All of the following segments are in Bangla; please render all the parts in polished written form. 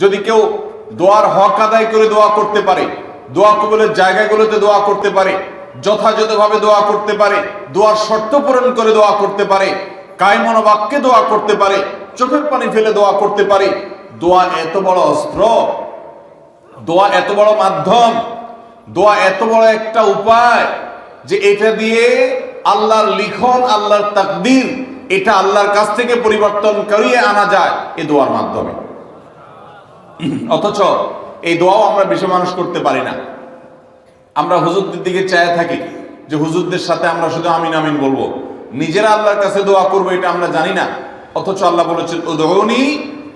যদি কেউ দোয়ার হক আদায় করে দোয়া করতে পারে, দোয়া কবুলের জায়গাগুলোতে দোয়া করতে পারে, যথাযথভাবে দোয়া করতে পারে, দোয়ার শর্ত পূরণ করে দোয়া করতে পারে, কায়মন বাক্যে দোয়া করতে পারে, চোখের পানি ফেলে দোয়া করতে পারে, দোয়া এত বড় অস্ত্র, দোয়া এত বড় মাধ্যম, দোয়া এত বড় একটা উপায় যে এটা দিয়ে আল্লাহর লিখন, আল্লাহর তাকদীর, এটা আল্লাহর কাছ থেকে পরিবর্তন করিয়ে আনা যায় এই দোয়ার মাধ্যমে। অথচ এই দোয়াও আমরা বেশি মানুষ করতে পারি না। আমরা হুজুরদের দিকে চায় থাকি যে হুজুরদের সাথে আমরা শুধু আমিন আমিন বলবো, নিজেরা আল্লাহর কাছে দোয়া করবো এটা আমরা জানি না। অথচ আল্লাহ বলেছেন উদউনি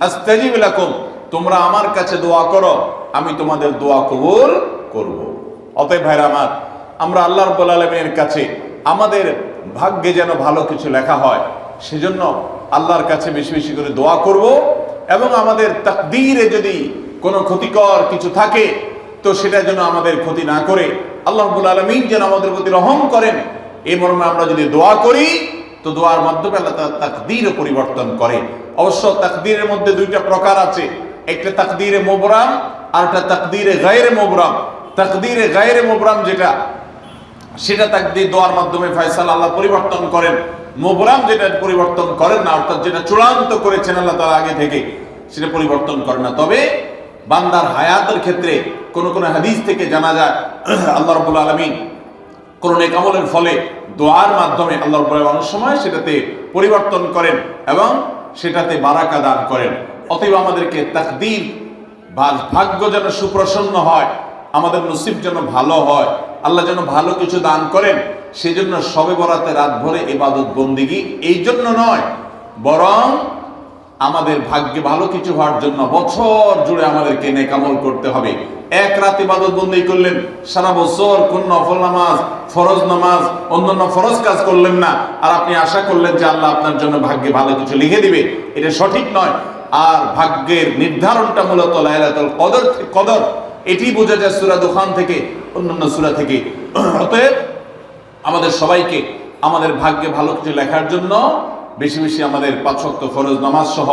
আস্তাজিব লাকুম, তোমরা আমার কাছে দোয়া করো, আমি তোমাদের দোয়া কবুল করব। অতএব ভাইরা আমার, আমরা আল্লাহ রাব্বুল আলামিনের কাছে আমাদের ভাগ্যে যেন ভালো কিছু লেখা হয়, সেজন্য আল্লাহর কাছে বেশি বেশি করে দোয়া করব। এবং আমাদের তাকদীরে যদি কোনো ক্ষতিকর কিছু থাকে তো সেটা যেন আমাদের ক্ষতি না করে আল্লাহ রাব্বুল আলামিন যেন আমাদের প্রতি রহম করেন, এই মর্মে আমরা যদি দোয়া করি তো দোয়ার মাধ্যমে আল্লাহ তাআলা তাকদীরও পরিবর্তন করে। অবশ্য তাকদীরের মধ্যে দুইটা প্রকার আছে, একটা তাকদীরে মুবরাম আর একটা তাকদীরে গায়রে মুবরাম। তাকদীরে গায়রে মুবরাম যেটা, সেটা তাকদীর দোয়ার মাধ্যমে ফয়সালা আল্লাহ পরিবর্তন করেন। মুবরাম যেটা পরিবর্তন করেন না, অর্থাৎ যেটা চূড়ান্ত করেছেন আল্লাহ তাআলা আগে থেকে, সেটা পরিবর্তন করেন না। তবে বান্দার হায়াতের ক্ষেত্রে কোন কোন হাদিস থেকে জানা যায় আল্লাহ রাব্বুল আলামিন কোন নেক আমলের ফলে দোয়ার মাধ্যমে আল্লাহ রাব্বুল আলামিন অনেক সময় সেটাতে পরিবর্তন করেন এবং সেটাতে বারাকা দান করেন। অতএব আমাদেরকে তাকদীর, ভাগ্য যেন সুপ্রসন্ন হয়, আমাদের নসিব যেন ভালো হয়, আল্লাহ যেন ভালো কিছু দান করেন, সেজন্য শবে বরাতে রাত ভরে ইবাদত বন্দেগী, এই জন্য নয়, বরং আমাদের ভাগ্যে ভালো কিছু হওয়ার জন্য বছর জুড়ে আমাদেরকে নেক আমল করতে হবে। এক রাত ইবাদত বন্দেগী করলেন, সারা বছর কোন নফল নামাজ, ফরজ নামাজ, অন্যান্য ফরজ কাজ করলেন না, আর আপনি আশা করলেন যে আল্লাহ আপনার জন্য ভাগ্যে ভালো কিছু লিখে দিবে, এটা সঠিক নয়। আর ভাগ্যের নির্ধারণটা মূলত লাইলাতুল কদর, এটি বোঝা যায় সূরা দুখান থেকে, অন্যান্য সূরা থেকে। অতএব আমাদের সবাইকে আমাদের ভাগ্যে ভালো কিছু লেখার জন্য বেশি বেশি আমাদের 5 ওয়াক্ত ফরজ নামাজ সহ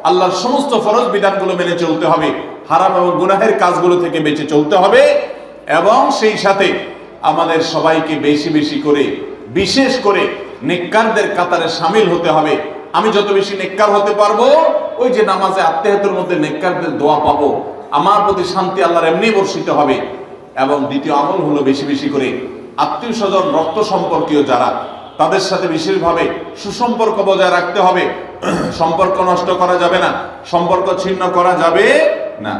আল্লাহর সমস্ত ফরজ বিধানগুলো মেনে চলতে হবে, হারাম এবং গুনাহের কাজগুলো থেকে বেঁচে চলতে হবে, এবং সেই সাথে আমাদের সবাইকে বেশি বেশি করে, বিশেষ করে নেককারদের কাতারে শামিল হতে হবে। আমি যত বেশি নেককার হতে পারবো, ওই যে নামাজে আত্মেহাতের মধ্যে নেককারদের দোয়া পাবো, আমার প্রতি শান্তি আল্লাহর এমনি বর্ষিত হবে। এবং দ্বিতীয় আমল হলো বেশি বেশি করে আত্মীয় স্বজন, রক্ত সম্পর্কীয় যারা, তাদের সাথে বিশেষভাবে সুসম্পর্ক বজায় রাখতে হবে। সম্পর্ক নষ্ট করা যাবে না, সম্পর্ক ছিন্ন করা যাবে না।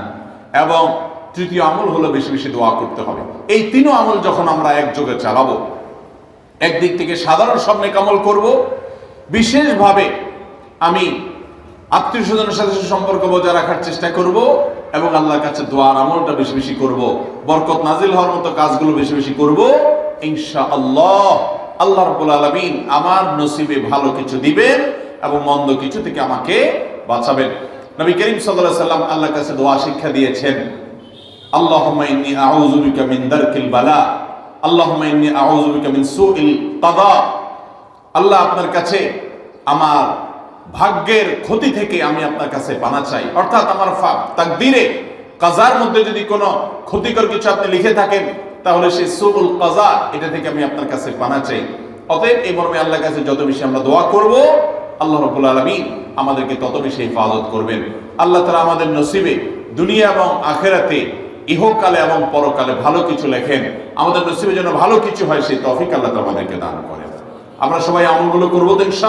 এবং তৃতীয় আমল হলো বেশি বেশি দোয়া করতে হবে। এই তিনও আমল যখন আমরা একযোগে চালাবো, একদিক থেকে সাধারণ সব নেক আমল করব, বিশেষভাবে আমি আত্মীয় স্বজনের সাথে সম্পর্ক বজায় রাখার চেষ্টা করব, এবং আল্লাহর কাছে দোয়ার আমলটা বেশি বেশি করব, বরকত নাজিল হওয়ার মতো কাজগুলো বেশি বেশি করব, ইনশাআল্লাহ আল্লাহ রাব্বুল আলামিন আমার নসিবে ভালো কিছু দিবেন এবং মন্দ কিছু থেকে আমাকে বাঁচাবেন। নবী করিম সাল্লাল্লাহু আলাইহি সাল্লাম আল্লাহর কাছে দোয়া শিক্ষা দিয়েছেন, আল্লাহুম্মা ইন্নী আউযু বিকা মিন দারকিল বালা, আল্লাহুম্মা ইন্নী আউযু বিকা মিন সুইল কাদা। আল্লাহ, আপনার কাছে আমার ভাগ্যের ক্ষতি থেকে আমি আপনার কাছে পানা চাই। অর্থাৎ আমার তাকদীরে, কাজার মধ্যে যদি কোনো ক্ষতিকর কিছু আপনি লিখে থাকেন, তাহলে সেই সুউল কাজা, এটা থেকে আমি আপনার কাছে পানা চাই। অতএব এই মর্মে আল্লাহর কাছে যত বেশি আমরা দোয়া করব, আল্লাহ রাব্বুল আলামিন আমাদেরকে তত বেশি হেফাজত করবেন। আল্লাহ তাআলা আমাদের নসিবে দুনিয়া এবং আখিরাতে, ইহকালে এবং পরকালে ভালো কিছু লেখেন, আমাদের নসিবে যেন ভালো কিছু হয়, সেই তৌফিক আল্লাহ তাআলা আমাদেরকে দান করেন। আমরা সবাই আমলগুলো করবো তো ইনশাআল্লাহ।